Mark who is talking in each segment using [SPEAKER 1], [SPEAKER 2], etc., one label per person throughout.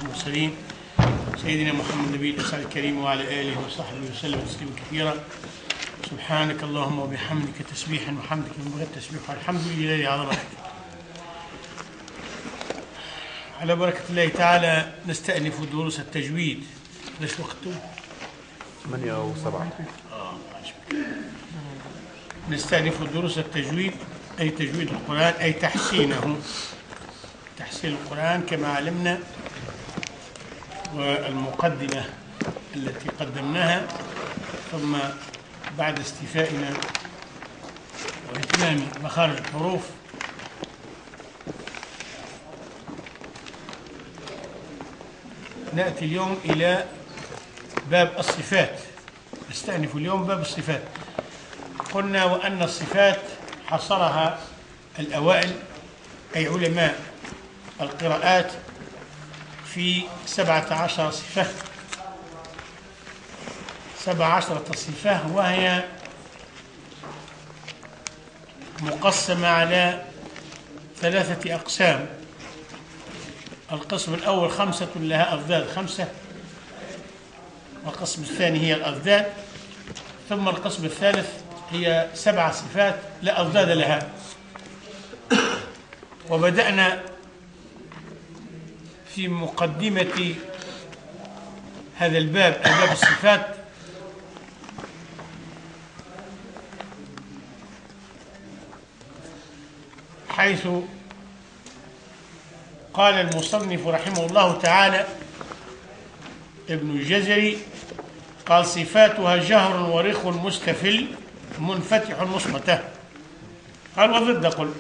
[SPEAKER 1] المرسلين سيدنا محمد النبي الأسعد الكريم وعلى آله وصحبه وسلم تسليما كثيرا. سبحانك اللهم وبحمدك تسبيحا وحمدك من بغير تسبيح والحمد لله عظمتك. على بركة الله تعالى نستأنف دروس التجويد. ليش وقته؟
[SPEAKER 2] 8 أو 7.
[SPEAKER 1] نستأنف دروس التجويد أي تجويد القرآن أي تحسينه، تحسين القرآن كما علمنا، والمقدمة التي قدمناها، ثم بعد استيفائنا وإتمام مخارج الحروف نأتي اليوم إلى باب الصفات. نستأنف اليوم باب الصفات. قلنا وأن الصفات حصرها الأوائل أي علماء القراءات في 17 صفة، 17 صفة، وهي مقسمة على 3 أقسام. القسم الأول 5 لها أضداد 5، والقسم الثاني هي الأضداد، ثم القسم الثالث هي 7 صفات لا أضداد لها. وبدأنا في مقدمة هذا الباب، باب الصفات، حيث قال المصنف رحمه الله تعالى ابن الجزري قال: صفاتها جهر ورخ مستفل منفتح مصمته. قال: وضد قل.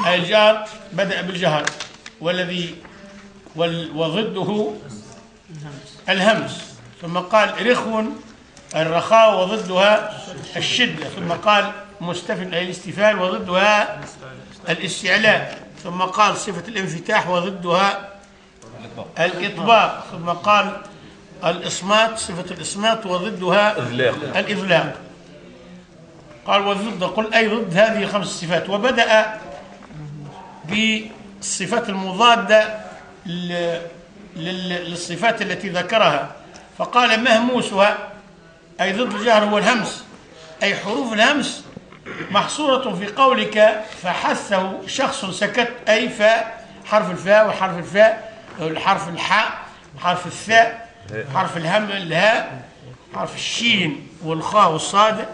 [SPEAKER 1] الجهر بدأ بالجهر والذي وضده الهمس، ثم قال رخو الرخاء وضدها الشدة، ثم قال مستفل أي الاستفال وضدها الاستعلاء، ثم قال صفة الانفتاح وضدها الإطباق، ثم قال الإصمات صفة الإصمات وضدها الإذلاق. قال وضد قل أي ضد هذه 5 صفات. وبدأ بالصفات المضادة للصفات التي ذكرها، فقال مهموسها أي ضد الجهر هو الهمس، أي حروف الهمس محصورة في قولك فحثه شخص سكت، أي فاء، حرف الفاء وحرف الفاء، حرف الحاء، حرف الثاء، حرف الهم الهاء، حرف الشين والخاء والصاد،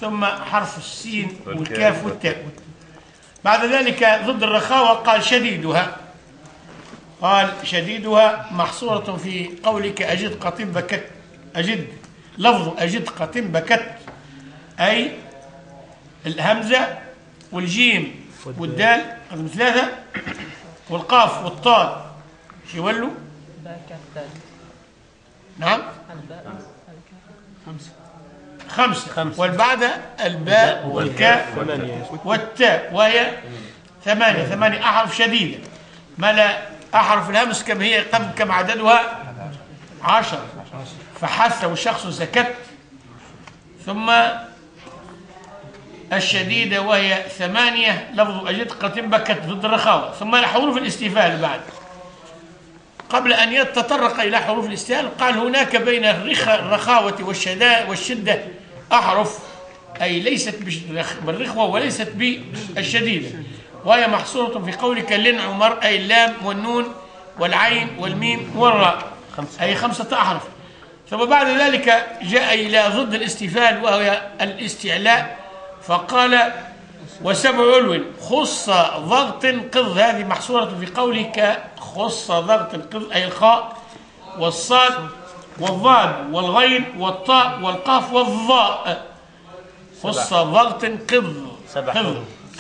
[SPEAKER 1] ثم حرف السين والكاف والتاء. بعد ذلك ضد الرخاوة قال شديدها، قال شديدها محصورة في قولك أجد قطيب بكت، أجد لفظ أجد قطيب بكت، أي الهمزة والجيم والدال هذم 3، والقاف والطاء شيولوا نعم 5، والبعد الباء والكاف والتاء، وهي 8 أحرف شديدة. ما لا أحرف الهمس كم هي كم عددها 10. فحثه شخص سكت، ثم الشديدة وهي 8 لفظ أجد قتم بكت ضد الرخاوة، ثم حروف الاستفال. بعد قبل أن يتطرق إلى حروف الاستفال قال هناك بين الرخاوة والشدة أحرف، أي ليست بالرخوة وليست بالشديدة، وهي محصورة في قولك لن عمر، أي اللام والنون والعين والميم والراء، أي 5 أحرف. ثم بعد ذلك جاء إلى ضد الاستفال وهي الاستعلاء، فقال وسبع علو خص ضغط قض، هذه محصورة في قولك خص ضغط قض، أي الخاء والصاد والضاد والغين والطاء والقاف والضاء، خص ضغط قض،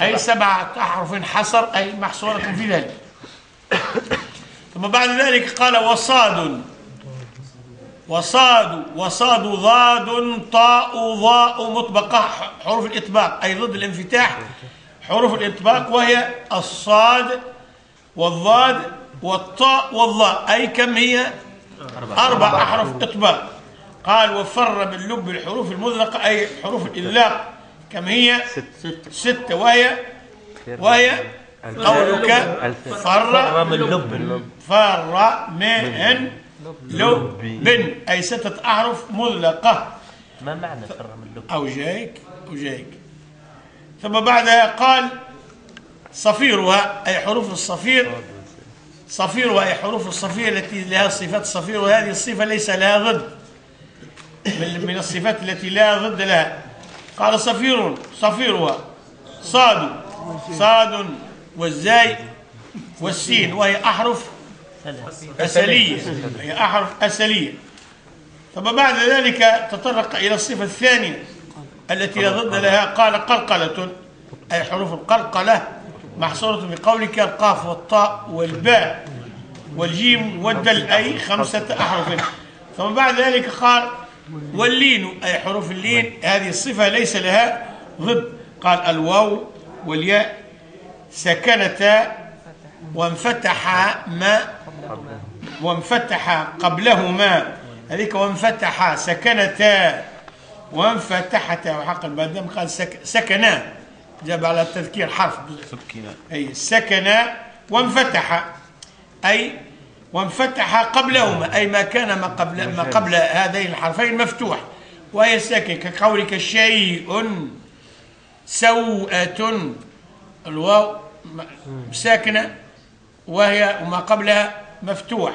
[SPEAKER 1] أي 7 أحرف حصر، أي محصورة في ذلك. ثم بعد ذلك قال وصاد ضاد طاء ضاء مطبقة، حروف الإطباق أي ضد الانفتاح، حروف الإطباق وهي الصاد والضاد والطاء والضاء، أي كم هي 4 أحرف إطباق. قال وفر باللب الحروف المذلقة أي حروف الإذلاق، كم هي 6، وهي قولك فر من لب، فر من لب، أي 6 أحرف مطلقة.
[SPEAKER 3] ما معنى فر من لب؟
[SPEAKER 1] أو جايك. ثم بعدها قال صفيرها أي حروف الصفير، صفيرها أي حروف الصفير التي لها صفات الصفير، وهذه الصفة ليس لها ضد، من الصفات التي لا ضد لها. قال صفيرها صاد والزاي والسين، وهي أحرف أسلية، هي أحرف أسلية. ثم بعد ذلك تطرق إلى الصفة الثانية التي لا ضد لها، قال قلقلة أي حروف القلقلة محصورة بقولك القاف والطاء والباء والجيم والدل، أي 5 أحرف. ثم بعد ذلك قال واللين أي حروف اللين، هذه الصفة ليس لها ضد. قال الواو والياء سكنتا وانفتح قبلهما، هذيك وانفتح سكنتا وانفتحتا، وحق البدم قال سكنا، جاب على التذكير حرف أي سكنا وانفتح، أي وانفتح قبلهما، أي ما كان ما قبل هذين الحرفين مفتوح، وهي ساكن، كقولك شيء سوءة، الواو ساكنة وما قبلها مفتوح.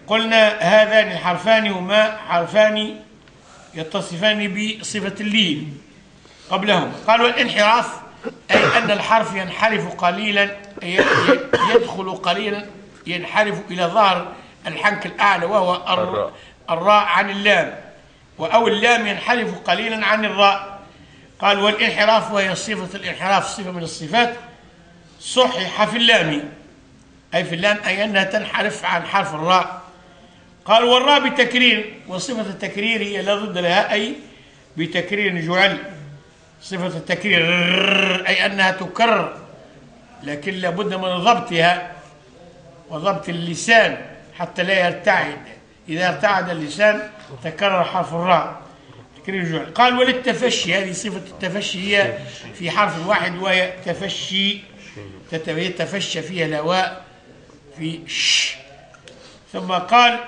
[SPEAKER 1] قلنا هذان الحرفان هما حرفان يتصفان بصفة اللين قبلهم. قال والانحراف أي أن الحرف ينحرف قليلا، يدخل قليلا، ينحرف إلى ظهر الحنك الأعلى وهو الراء عن اللام، أو اللام ينحرف قليلا عن الراء. قال والانحراف، وهي صفة الانحراف صفة من الصفات، صحح في اللام، أي في اللام، أي أنها تنحرف عن حرف الراء. قال والراء بتكرير، وصفة التكرير هي لا ضد لها، أي بتكرير جعل، صفة التكرير أي أنها تكرر، لكن لابد من ضبطها وضبط اللسان حتى لا يرتعد، إذا ارتعد اللسان تكرر حرف الراء، تكرير جعل. قال وللتفشي، هذه صفة التفشي هي في حرف واحد، وهي تفشي، يتفشى فيها الهواء في ش. ثم قال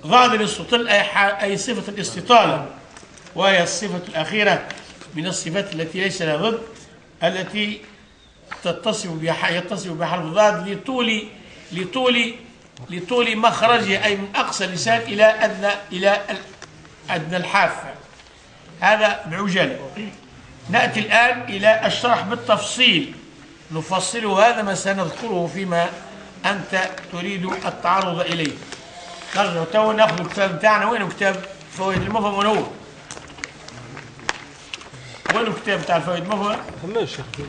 [SPEAKER 1] ضاد الاستطال أي صفة الاستطالة، وهي الصفة الأخيرة من الصفات التي ليس لها ضد، التي يتصف بحرف ضاد لطول مخرجه، أي من أقصى اللسان إلى أدنى الحافة. هذا بعجالة. نأتي الآن إلى الشرح بالتفصيل، نفصله، هذا ما سنذكره فيما أنت تريد التعرض إليه. نرجع تو ناخذ الكتاب بتاعنا. وين كتاب فوائد المفهم؟ وين هو؟ وين الكتاب بتاع الفوائد المفهم؟
[SPEAKER 4] فماش يا اخي،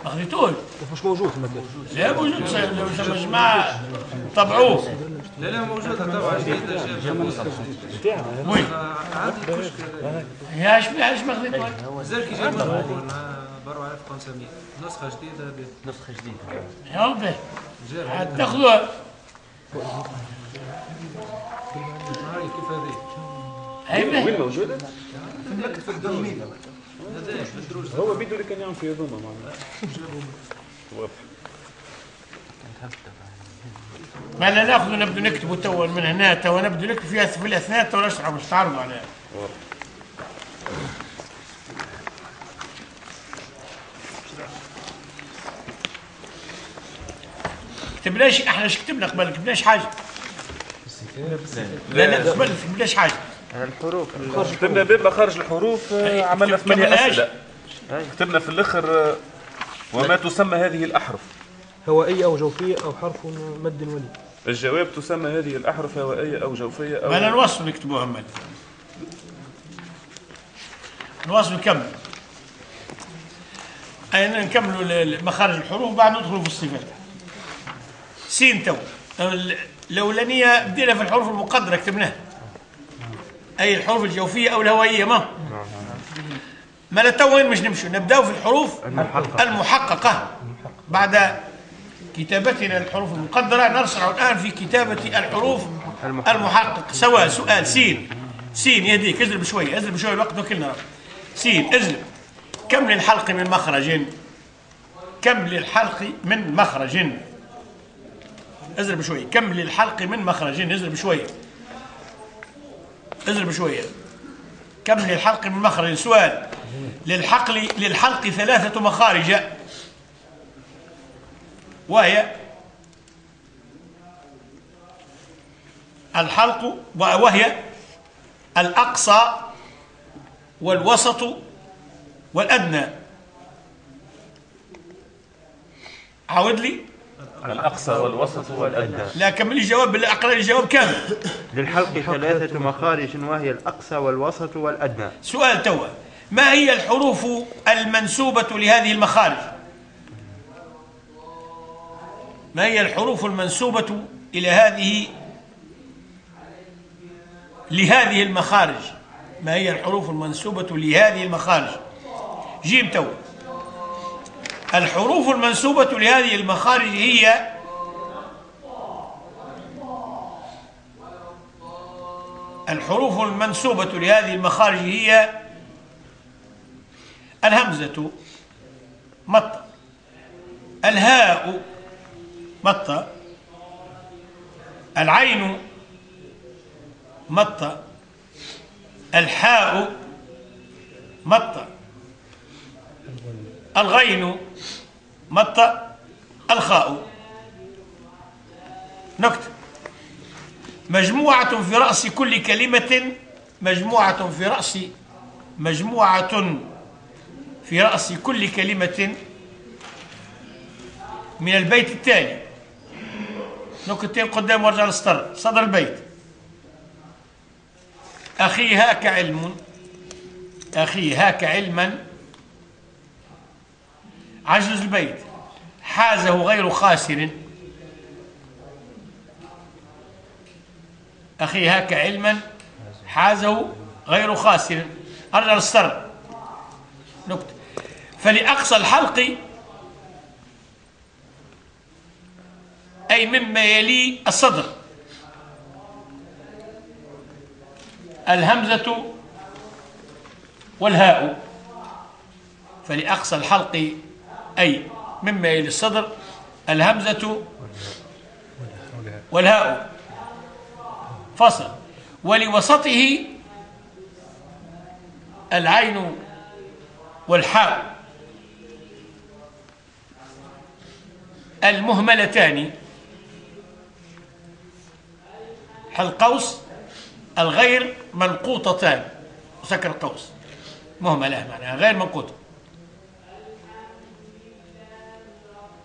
[SPEAKER 1] ما خذيتوش؟
[SPEAKER 4] مش موجود في المكان.
[SPEAKER 1] لا موجود، لو جماعة طبعوه.
[SPEAKER 5] لا موجود تبع جديد
[SPEAKER 4] بتاعنا.
[SPEAKER 1] وين؟ يا ايش ما خذيتوش؟
[SPEAKER 5] زركي جاي مضبوط برا 1500 نسخة جديدة.
[SPEAKER 3] نسخة جديدة
[SPEAKER 1] يا ربي تاخذوها.
[SPEAKER 5] هاي كيف هذه؟
[SPEAKER 4] وين موجودة؟
[SPEAKER 5] في الدومين.
[SPEAKER 4] هو بيدو اللي كان يعمل في يضمه معنا.
[SPEAKER 1] ما لا ناخذ نبدو نكتبه تو من هنا، تو نبدو نكتب فيها في الاثناء، تو نشرح مش تعرضوا عليها. كتبناش احنا، ايش كتبنا قبل؟ كتبناش حاجه. لا قبل كتبناش حاجه.
[SPEAKER 2] الحروف
[SPEAKER 4] كتبنا باب خارج الحروف، عملنا 8 أسئلة. كتبنا في الاخر وما تسمى هذه الأحرف؟
[SPEAKER 6] هوائية أو جوفية أو حرف مد ولي.
[SPEAKER 4] الجواب تسمى هذه الأحرف هوائية أو جوفية أو.
[SPEAKER 1] ما نواصل نكتبوها مال. نواصل نكمل. أي نكملوا مخارج الحروف بعد ندخلوا في الصفات. سين تو الأولانية بدينا في الحروف المقدرة كتبناها. أي الحروف الجوفية أو الهوائية ما لا تو وين مش نمشوا، نبدأ في الحروف المحققة. بعد كتابتنا الحروف المقدرة نشرع الآن في كتابة الحروف المحققة. سواء سؤال سين يهديك، ازلب شوية الوقت وكلنا. سين ازلب كم للحلق من مخرج؟ كم للحلق من مخرج. اضرب شوية. كم للحلق من مخرج. اضرب شوية. اضرب شوية. كم للحلق من مخرج. سؤال. للحلق 3 مخارج، وهي الحلق، وهي الأقصى والوسط والأدنى. عاود لي.
[SPEAKER 4] الأقصى والوسط والأدنى.
[SPEAKER 1] لا كمل الجواب بالله، أقرأ الجواب كامل.
[SPEAKER 2] للحلق 3 مخارج وهي الأقصى والوسط والأدنى.
[SPEAKER 1] سؤال توا. ما هي الحروف المنسوبة لهذه المخارج؟ ما هي الحروف المنسوبة إلى لهذه المخارج؟ ما هي الحروف المنسوبة لهذه المخارج؟ جيم تو. الحروف المنسوبة لهذه المخارج هي الحروف المنسوبة لهذه المخارج هي الهمزة مطة، الهاء مطة، العين مطة، الحاء مطة، الغين مطة، الخاء. نكتة. مجموعة في رأس كل كلمة، مجموعة في رأس كل كلمة من البيت التالي. نكتتين قدام وارجع للسطر. صدر البيت. أخي هاك علم، أخي هاك علما. عجز البيت. حازه غير خاسر. أخي هاك علما حازه غير خاسر. أرجع للسطر. نكتة. فلأقصى الحلق أي مما يلي الصدر الهمزة والهاء. فلأقصى الحلق أي مما يلي الصدر الهمزة والهاء. فصل. ولوسطه العين والحاء المهملتان. القوس الغير منقوطتان. سكر القوس مهملة معناها غير منقوطة.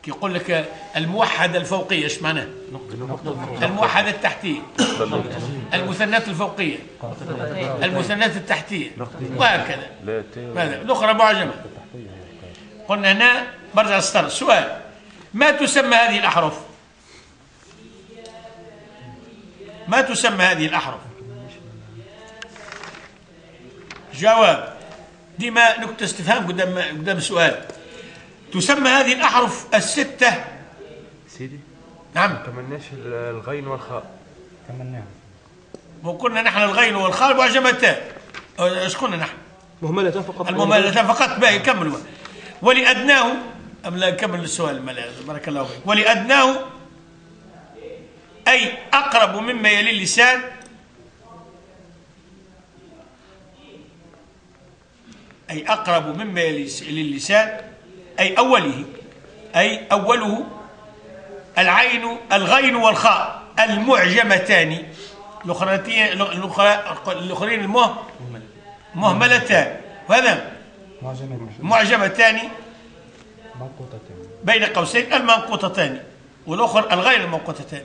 [SPEAKER 1] كي يقول لك الموحدة الفوقية ايش معناه؟ الموحدة التحتية، المثنات الفوقية، المثنات التحتية، وهكذا. الأخرى معجمة. قلنا هنا برجع السطر. سؤال. ما تسمى هذه الأحرف؟ ما تسمى هذه الأحرف؟ جواب. ديما نكتة استفهام قدام السؤال. تسمى هذه الأحرف الستة.
[SPEAKER 2] سيدي.
[SPEAKER 1] نعم.
[SPEAKER 2] كملناش الغين والخاء. كملناهم.
[SPEAKER 1] وقلنا نحن الغين والخاء معجمتان. ايش قلنا نحن؟
[SPEAKER 6] مهملتان فقط.
[SPEAKER 1] المهملتان فقط. باقي كملوا. ولأدناه أم لا نكمل السؤال؟ بارك الله فيك. ولأدناه أي أقرب مما يلي اللسان. أي أقرب مما يلي اللسان. أي أوله العين الغين والخاء المعجمتان. الأخرين مهملتان. وهذا معجمتان بين قوسين المنقوطتان، والأخر الغير المنقوطتان.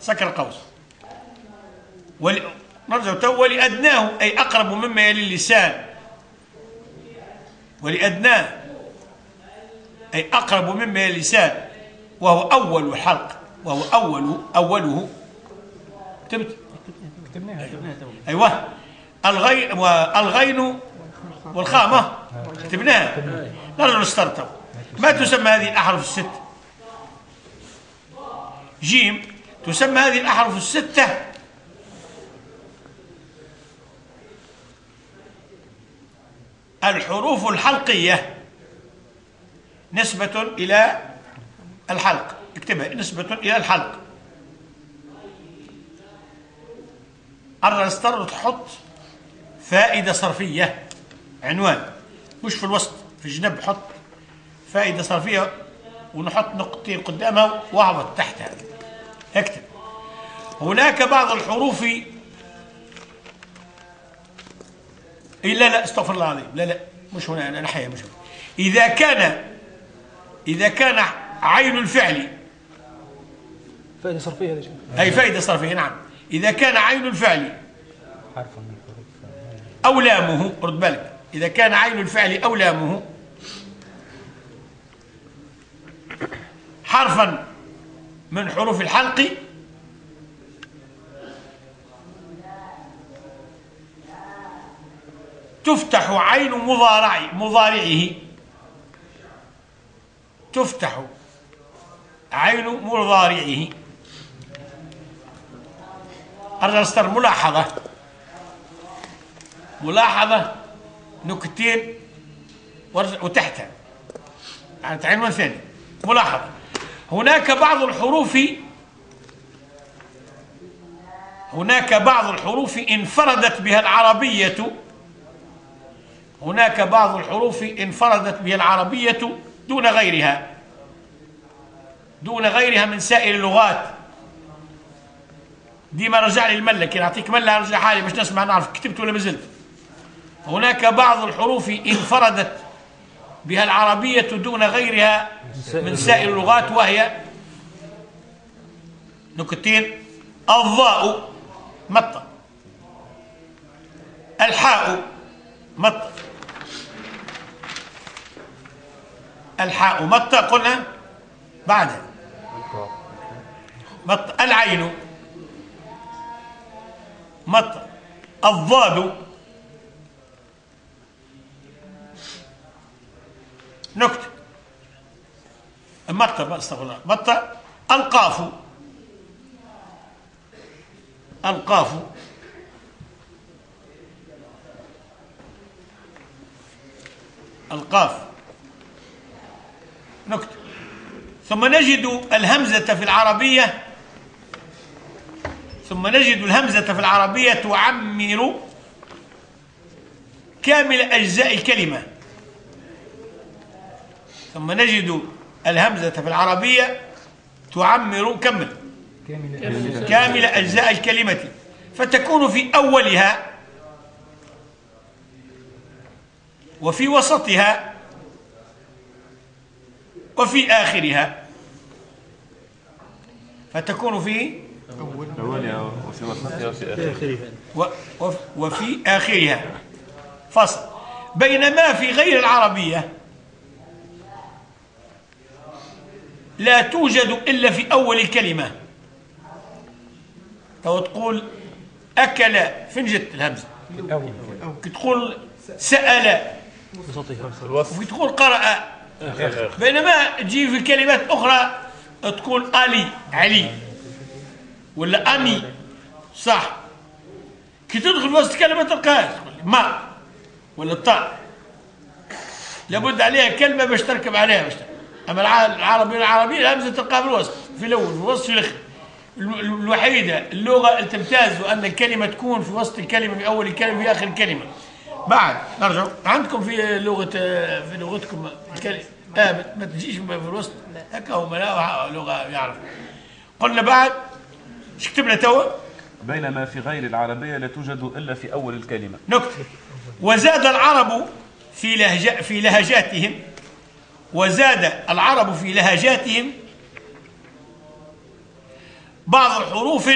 [SPEAKER 1] سكر القوس. نرجع تو. ولأدناه أي أقرب مما يلي اللسان. ولأدناه أي أقرب مما يلي اللسان، وهو أول الحلق، وهو أوله. كتبت؟ أيوه. الغين والخاء ما كتبناها. نرجع للسطر. ما تسمى هذه الأحرف الست؟ جيم. تسمى هذه الأحرف الستة الحروف الحلقية نسبة إلى الحلق، اكتبها، نسبة إلى الحلق. الرجستر تحط فائدة صرفية عنوان، مش في الوسط، في الجنب حط فائدة صرفية ونحط نقطتين قدامها واعبط تحتها، اكتب. هناك بعض الحروف لا استغفر الله العظيم، لا مش هنا، انا حيا مش هنا. إذا كان عين الفعل
[SPEAKER 6] فائدة صرفية يا شيخ.
[SPEAKER 1] أي فائدة صرفية، نعم. إذا كان عين الفعل أو لامه، رد بالك، إذا كان عين الفعل أو لامه حرفا من حروف الحلق تفتح عين مضارعه، تفتح عين مضارعه. الرجستر ملاحظة نكتين وتحتها يعني عنوان ثاني. ملاحظة هناك بعض الحروف انفردت بها العربية، هناك بعض الحروف انفردت بها العربية دون غيرها من سائر اللغات. ديما رجع لي الملك، نعطيك ملة ارجع حالي باش نسمع نعرف كتبت ولا مازلت. هناك بعض الحروف انفردت بها العربية دون غيرها من سائر اللغات، وهي نكتين: الضاء مطة، الحاء مطة، الحاء مطة قلنا بعدها مطة، العين مطة، الضاد نكتة مطة، استغفر الله، مطة، القاف، القاف، القاف نكتة. ثم نجد الهمزة في العربية تعمر كامل أجزاء الكلمة. ثم نجد الهمزة في العربية تعمر كامل أجزاء الكلمة، فتكون في أولها وفي وسطها وفي آخرها. فتكون في
[SPEAKER 4] أولها وفي وسطها
[SPEAKER 1] وفي آخرها فصل. بينما في غير العربية لا توجد إلا في أول الكلمة. تقول أكل، فين جت الهمزة؟ تقول سأل، وفي تقول قرأ. بينما تجي في الكلمات أخرى تقول علي ولا أني، صح. كي تدخل وسط كلمة تلقاهاش، ما ولا الطاء لابد عليها كلمة باش تركب عليها باش. أما العربية الهمزة تلقاها في الوسط، في الأول، في الوسط، في الآخر. الوحيدة اللغة اللي تمتاز أن الكلمة تكون في وسط الكلمة، في أول الكلمة، في آخر الكلمة. بعد نرجع عندكم في لغتكم الكلمة ما تجيش في الوسط هكا، هما لا لغة يعرف. قلنا بعد ايش كتبنا توا؟
[SPEAKER 4] بينما في غير العربية لا توجد إلا في أول الكلمة.
[SPEAKER 1] نكتب: وزاد العرب في لهجاتهم، وزاد العرب في لهجاتهم بعض الحروف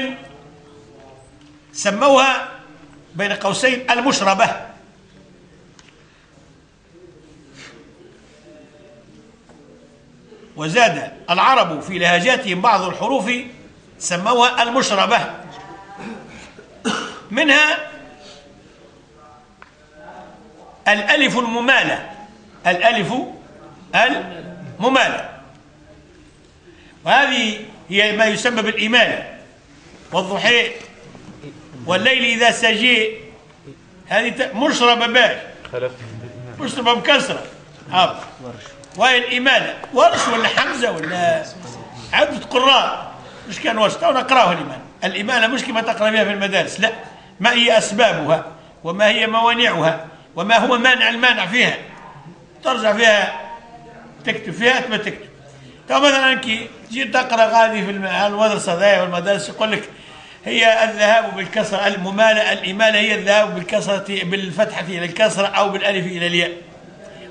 [SPEAKER 1] سموها بين قوسين المشربة. وزاد العرب في لهجاتهم بعض الحروف سموها المشربة، منها الألف الممالة، الألف الممالة، وهذه هي ما يسمى بالإمالة، والضحى والليل إذا سجى، هذه مشربة باش مشربة بكسرة وهي الإمالة ورش ولا حمزة ولا عدة قراء مش كان ورش تو نقراوها الإمالة. الإمالة مش كما تقرأ بها في المدارس، لا، ما هي أسبابها وما هي موانعها وما هو مانع المانع فيها، ترجع فيها تكتب فيها ما تكتب. تو مثلا كي تجي تقرا غادي في المدرسه ذا والمدارس يقول لك هي الذهاب بالكسره الممالة الإمالة هي الذهاب بالكسرة بالفتحة إلى الكسرة أو بالألف إلى الياء،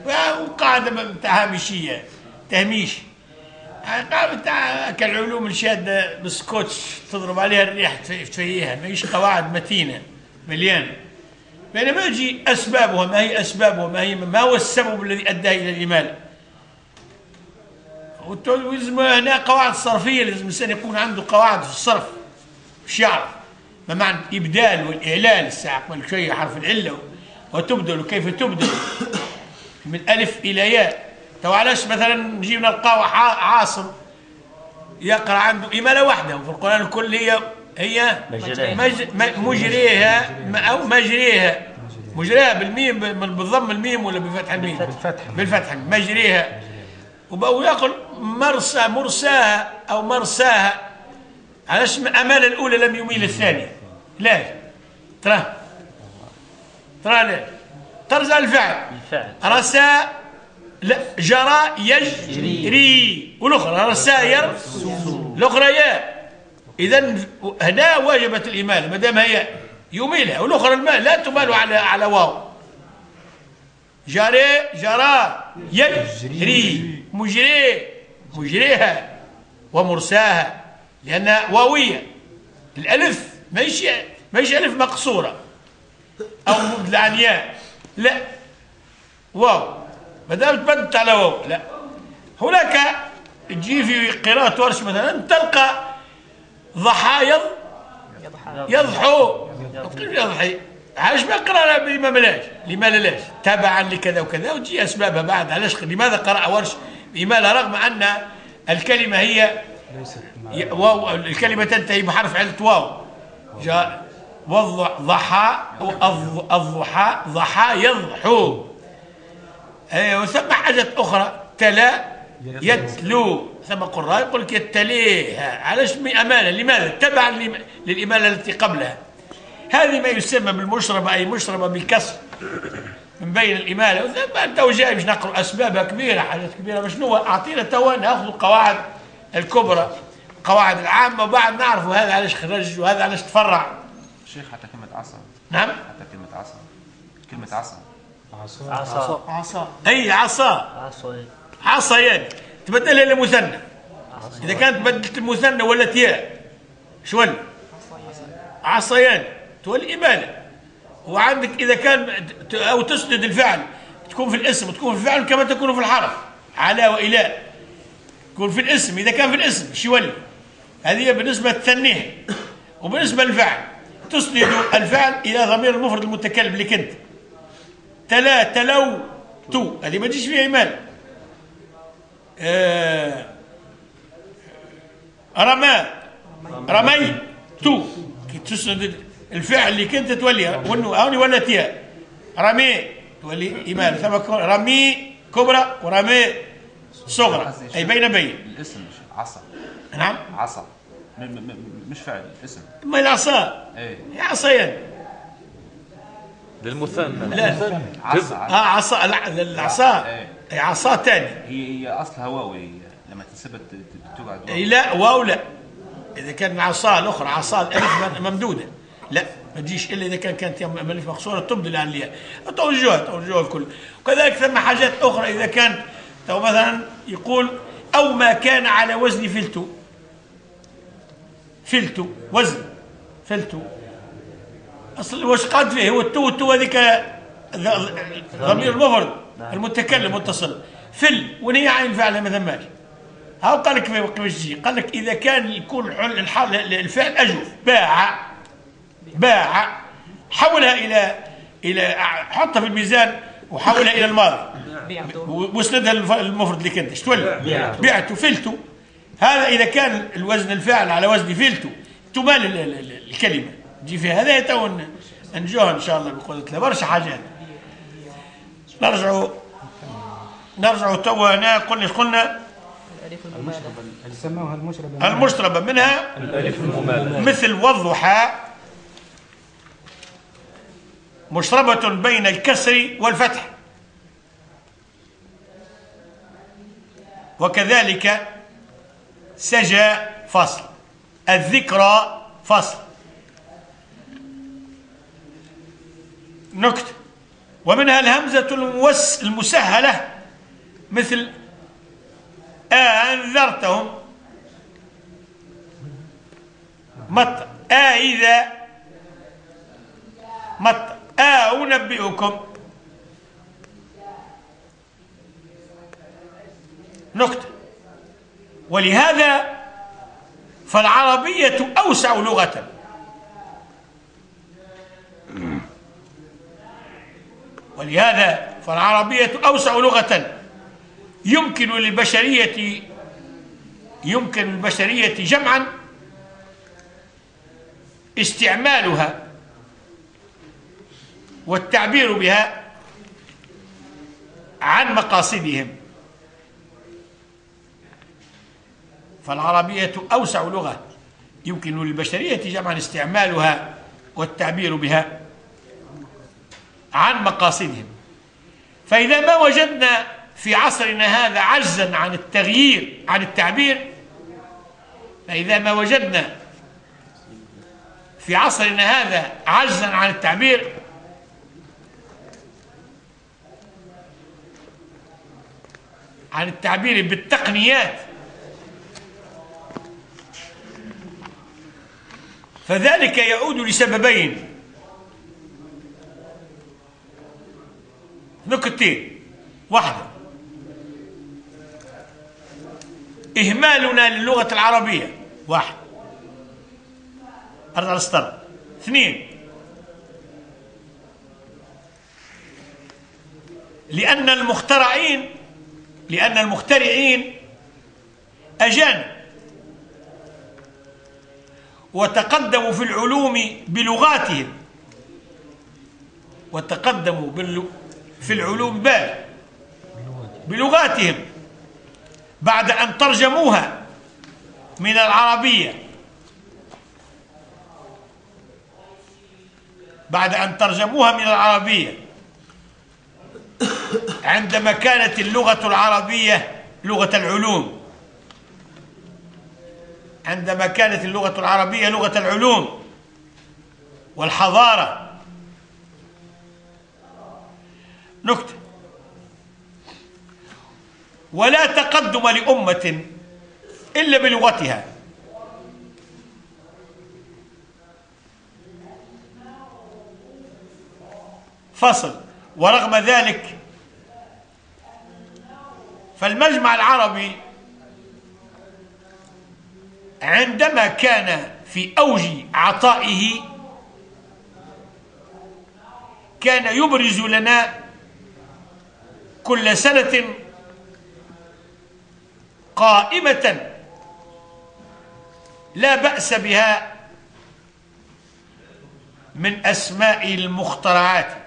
[SPEAKER 1] وقاعدة بتاع هامشية تهميش، قاعدة بتاع كالعلوم الشادة بالسكوتش تضرب عليها الريح تفيها، ماهيش قواعد متينة مليانة. بينما يجي أسبابها، ما هي أسبابها، ما هو السبب الذي أدى إلى الإمالة. ولازم هنا قواعد صرفية، لازم الإنسان يكون عنده قواعد في الصرف باش يعرف ما معنى الإبدال والإعلال الساعة قبل شوية حرف العلة وتبدل وكيف تبدل من ألف إلى ياء. تو علاش مثلا نجي نلقاو عاصم يقرأ عنده إمالة واحدة وفي القرآن الكل هي مجريها أو مجريها، مجريها بالميم بالضم الميم ولا بفتح الميم؟ بالفتح مجريها. ويقول مرساها أو مرساها. علاش الأمالة الأولى لم يميل الثانية؟ لا ترى لا ترجع الفعل رسا لا جرى يجري، والأخرى رسا يرسو، الأخرى ياء. إذا هنا واجبت الإمالة ما دام هي يميلها، والأخرى المال لا تمال على واو. جرى يجري، مجريها ومرساها لأنها واوية. الألف ماهيش ألف مقصورة أو مبدلة عن ياء، لا، واو ما دام تبدت على واو. لا، هناك تجي في قراءة ورش مثلا تلقى ضحى يضحو يضحي، علاش ما قرأنا بالإمام لاش؟ لماذا لاش؟ تبعا لكذا وكذا وتجي أسبابها بعد. علاش لماذا قرأ ورش بإمالة رغم أن الكلمة هي واو، الكلمة تنتهي بحرف علة واو. جاء ضحى الضحى ضحى يضحو. وثم حاجة أخرى تلا يتلو، ثم قراء يقول لك يتليها. علاش أمانة؟ لماذا؟ تبعا للإمالة التي قبلها. هذه ما يسمى بالمشربة، أي مشربة بالكسر من بين الإمالة. وثم تو جاي باش نقرأ أسبابها كبيرة، حاجات كبيرة. مشنو أعطينا توا ناخذ القواعد الكبرى، القواعد العامة، وبعد نعرفوا هذا علاش خرج وهذا علاش تفرع.
[SPEAKER 4] شيخ حتى كلمة عصا.
[SPEAKER 1] نعم.
[SPEAKER 4] حتى كلمة عصا.
[SPEAKER 1] عصا. أي عصا يعني تبدلها إلى مثنى. إذا كانت بدلت المثنى ولت ياء شو ولا؟ عصيان تولي إمالة. وعندك إذا كان أو تسند الفعل تكون في الاسم وتكون في الفعل كما تكون في الحرف، على وإلى تكون في الاسم. إذا كان في الاسم شو يولي؟ هذه بالنسبة للتنيه. وبالنسبة للفعل تسند الفعل إلى ضمير المفرد المتكلم اللي كنت تلو تو، هذه ما تجيش فيها إمالة. رمي تو تسند الفعل اللي كنت تولي هوني ولا تياء. رمي تولي إمالة. ثم رمي كبرى ورمي صغرى، أي بين
[SPEAKER 4] الاسم عصا.
[SPEAKER 1] نعم
[SPEAKER 4] عصا مش فعل اسم.
[SPEAKER 1] ما العصا
[SPEAKER 4] ايه
[SPEAKER 1] عصيان
[SPEAKER 7] للمثنى.
[SPEAKER 1] لا
[SPEAKER 4] عصا.
[SPEAKER 1] عصا العصا اي عصا ثاني.
[SPEAKER 4] هي اصلها واوي لما تنسبت تقعد واو.
[SPEAKER 1] لا واو لا. اذا كان العصا الاخرى عصا الالف ممدوده لا ما تجيش الا اذا كانت الف مقصوره تبدل عن الياء. توجهها الكل. وكذلك ثم حاجات اخرى اذا كانت تو مثلا يقول او ما كان على وزن فلتو وزن فلتو. اصل واش قاد فيه هو التو هذيك ضمير المفرد المتكلم متصل فل ونهي عين الفعل ما ثماش. هاو قال لك كيفاش تجي؟ قال لك اذا كان يكون الفعل اجوف باع حولها الى حطها في الميزان وحولها الى الماضي واسندها المفرد اللي كنت تولي بعت فلتو. هذا اذا كان الوزن الفاعل على وزن فلتو تمال الكلمه تجي فيها. هذا تو نجوها ان شاء الله بقدره الله برشا حاجات. نرجع توا هنا قلنا
[SPEAKER 5] سموها المشربة.
[SPEAKER 1] المشربة منها
[SPEAKER 4] الألف الممالة
[SPEAKER 1] مثل والضحى مشربة بين الكسر والفتح، وكذلك سجى فصل، الذكرى فصل. نكتة. ومنها الهمزة المسهلة مثل أنذرتهم مط إذا مط أنبئكم. نكتة. ولهذا فالعربية أوسع لغة، ولهذا فالعربية أوسع لغة يمكن للبشرية جمعا استعمالها والتعبير بها عن مقاصدهم. فالعربية أوسع لغة يمكن للبشرية جمعا استعمالها والتعبير بها عن مقاصدهم. فإذا ما وجدنا في عصرنا هذا عجزا عن التغيير عن التعبير، فإذا ما وجدنا في عصرنا هذا عجزا عن التعبير، بالتقنيات، فذلك يعود لسببين. نكتتين. واحدة، إهمالنا للغة العربية، واحد أرض على السطر. اثنين، لأن المخترعين أجانب وتقدموا في العلوم بلغاتهم، بلغاتهم بعد أن ترجموها من العربية، عندما كانت اللغة العربية لغة العلوم، والحضارة. نكتة. ولا تقدم لأمة إلا بلغتها، فصل. ورغم ذلك فالمجمع العربي عندما كان في أوج عطائه كان يبرز لنا كل سنة قائمة لا بأس بها من أسماء المخترعات،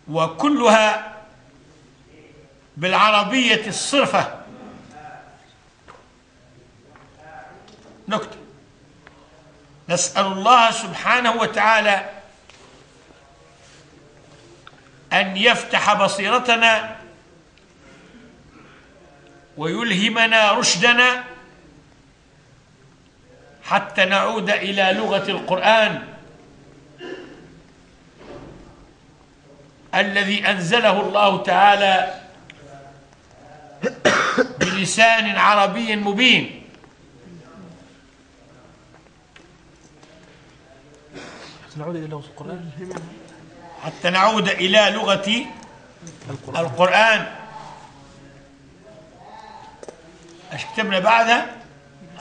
[SPEAKER 1] وكلها بالعربية الصرفة. نكتة. نسأل الله سبحانه وتعالى أن يفتح بصيرتنا ويلهمنا رشدنا حتى نعود إلى لغة القرآن الذي أنزله الله تعالى بلسان عربي مبين، حتى نعود إلى لغة القرآن. ايش كتبنا بعدها؟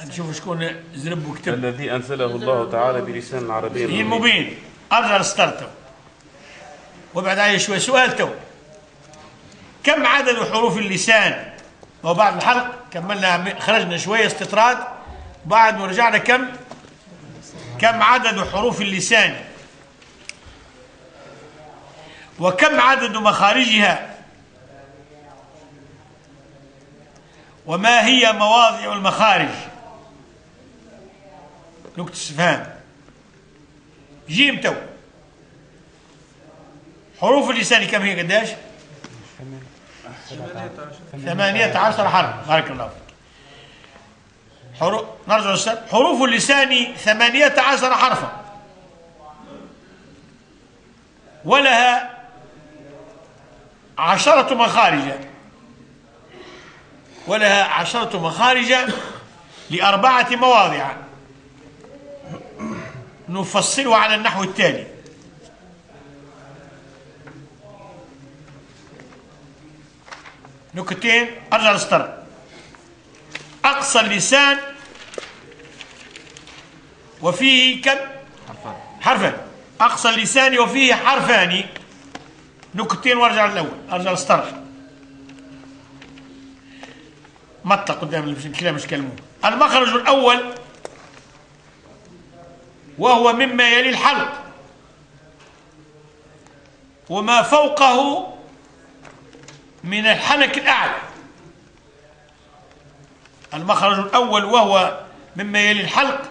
[SPEAKER 1] نشوف شكون زرب وكتب.
[SPEAKER 4] الذي أنزله الله تعالى بلسان عربي
[SPEAKER 1] مبين. أرجع ستارته وبعد عليه شوي سؤال تو. كم عدد حروف اللسان؟ وبعد الحلق كملنا خرجنا شوية استطراد، بعد ورجعنا كم عدد حروف اللسان؟ وكم عدد مخارجها؟ وما هي مواضع المخارج؟ نكتة استفهام. جيم تو. حروف اللسان كم هي قداش؟ 18 حرف. بارك الله فيك. نرجع للسؤال. حروف اللسان 18 حرفا، ولها 10 مخارج، ولها 10 مخارج ل4 مواضع نفصلها على النحو التالي. نكتين. أرجع للسطر. أقصى اللسان وفيه كم؟ حرفان. أقصى اللسان وفيه حرفان. نكتين وارجع للأول. أرجع للسطر. مطلق قدام الكلام مش كلمه. المخرج الأول وهو مما يلي الحلق وما فوقه من الحنك الأعلى. المخرج الأول وهو مما يلي الحلق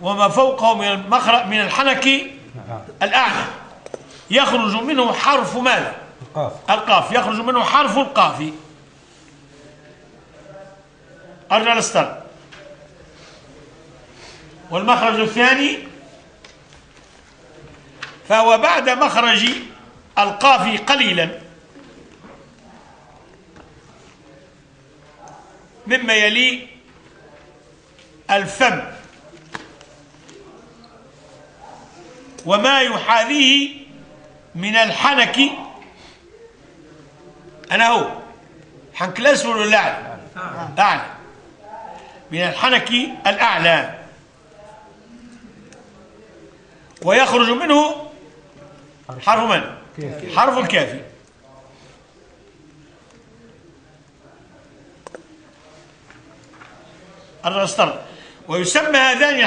[SPEAKER 1] وما فوقه من الحنك الأعلى. يخرج منه حرف ماذا؟ القاف. يخرج منه حرف القاف. أرجع للسطر. والمخرج الثاني فهو بعد مخرج القاف قليلا مما يلي الفم وما يحاذيه من الحنك. أنا هو حنك الأسفل ولا الأعلى؟ أعلى. من الحنك الأعلى. ويخرج منه حرف من؟ حرف الكاف. الرستر. ويسمى هذان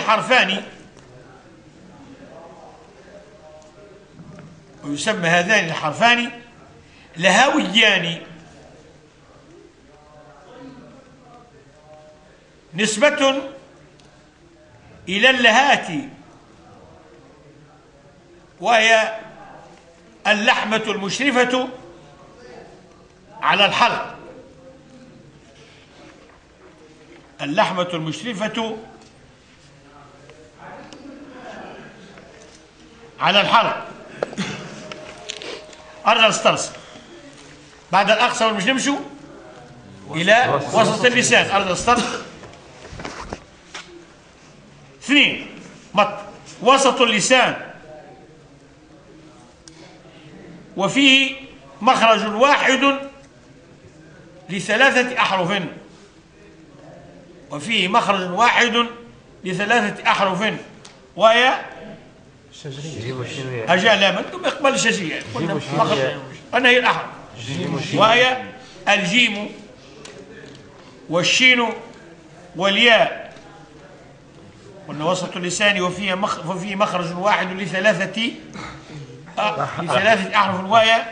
[SPEAKER 1] الحرفان لهويان نسبة إلى اللهات وهي اللحمة المشرفة على الحلق. اللحمة المشرفة على الحلق. أرجع السترس. بعد الأقصى والمش نمشوا إلى وسط اللسان. أرجع السترس. 2 وسط اللسان وفيه مخرج واحد ل3 أحرف. وفيه مخرج واحد ل3 أحرف وهي أجل لا منكم يقبل الشجية. أنا هي الأحرف وهي الجيم والشين والياء. قلنا وسط اللسان وفيه مخرج واحد ل3 أحرف وهي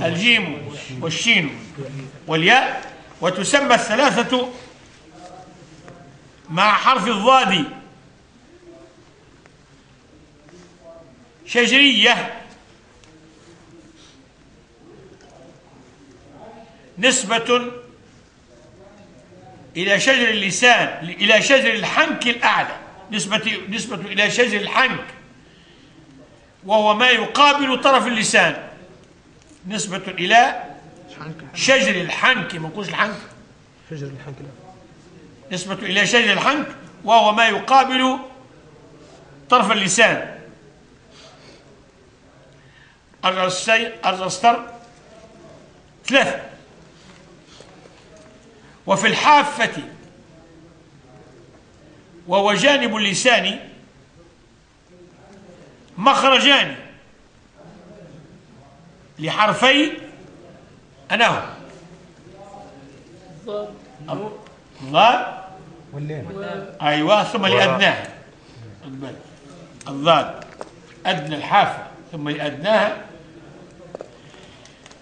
[SPEAKER 1] الجيم والشين والياء. وتسمى الثلاثة مع حرف الضاد شجرية نسبة إلى شجر اللسان إلى شجر الحنك الأعلى. نسبة إلى شجر الحنك وهو ما يقابل طرف اللسان. نسبة إلى شجر الحنك. ما نقولش الحنك.
[SPEAKER 6] شجر الحنك.
[SPEAKER 1] نسبة إلى شجر الحنك وهو ما يقابل طرف اللسان. الرستر 3. وفي الحافة وهو جانب اللسان مخرجان لحرفي أنه الضاد أيوة ثم لأدناها. الضاد أدنى الحافة ثم لأدناها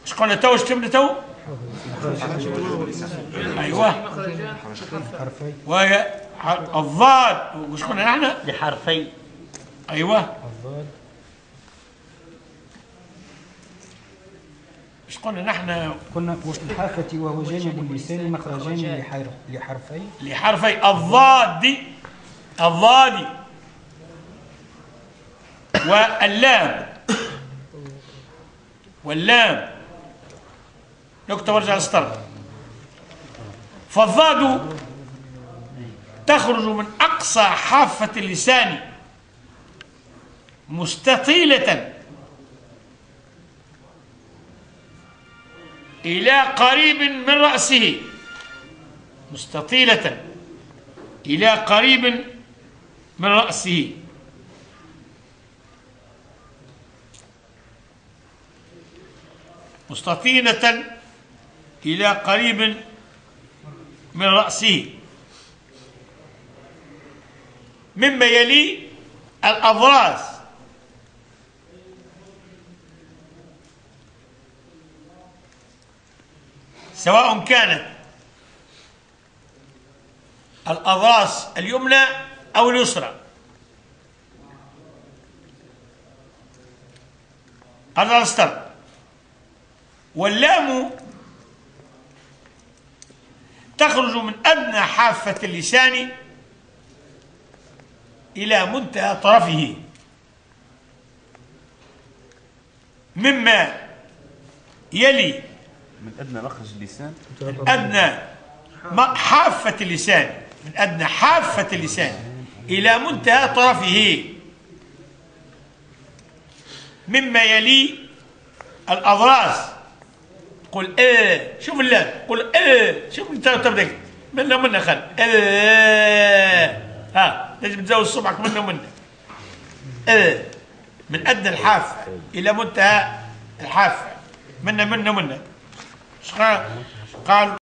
[SPEAKER 1] اش قلنا تو؟ اش كتبنا تو؟ ايوه وهي الضاد، وش قلنا نحن؟
[SPEAKER 3] لحرفي.
[SPEAKER 1] ايوه ايش قلنا نحن؟
[SPEAKER 7] قلنا وفي الحافة وهو جانب اللسان مخرجان
[SPEAKER 1] لحرفي الضاد، الضاد واللام، واللام نكتب وارجع السطر. فالضاد تخرج من أقصى حافة اللسان مستطيلة إلى قريب من رأسه، مستطيلة إلى قريب من رأسه. مستطيلة إلى قريب من رأسه، مما يلي الأضراس، سواء كانت الأضراس اليمنى أو اليسرى. هذا السطر. واللام تخرج من أدنى حافة اللسان إلى منتهى طرفه، مما يلي
[SPEAKER 4] من أدنى مخرج اللسان،
[SPEAKER 1] من أدنى حافة اللسان، من أدنى حافة اللسان إلى منتهى طرفه، مما يلي الأضراس. قل شوف اللام، قل شوف انت تبدا منا خل ها لازم تزود صبعك منا من أدنى الحافة إلى منتهى الحافة، منا قال